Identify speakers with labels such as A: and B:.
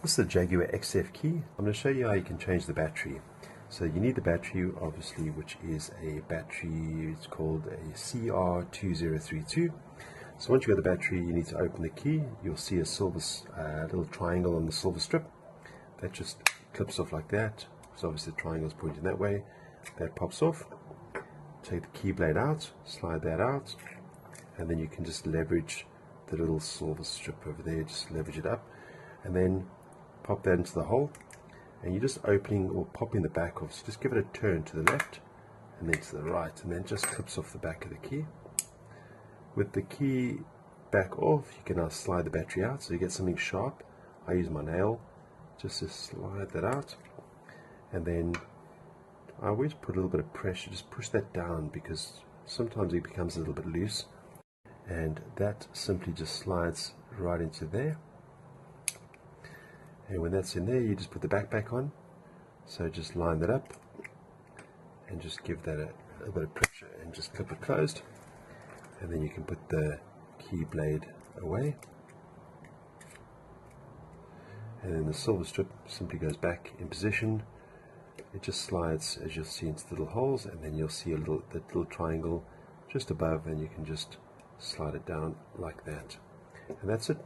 A: This is the Jaguar XF key. I'm going to show you how you can change the battery. So you need the battery, obviously, which is a battery, it's called a CR2032. So once you've got the battery, you need to open the key. You'll see a silver little triangle on the silver strip. That just clips off like that. So obviously the triangle is pointing that way. That pops off. Take the key blade out, slide that out, and then you can just leverage the little silver strip over there, just leverage it up, and then pop that into the hole, and you're just opening or popping the back off. So just give it a turn to the left and then to the right, and then just clips off the back of the key. With the key back off, you can now slide the battery out so you get something sharp. I use my nail just to slide that out, and then I always put a little bit of pressure, just push that down, because sometimes it becomes a little bit loose, and that simply just slides right into there. And when that's in there, you just put the back on. So just line that up and just give that a bit of pressure and just clip it closed, and then you can put the key blade away, and then the silver strip simply goes back in position. It just slides, as you'll see, into the little holes, and then you'll see that little triangle just above, and you can just slide it down like that, and that's it.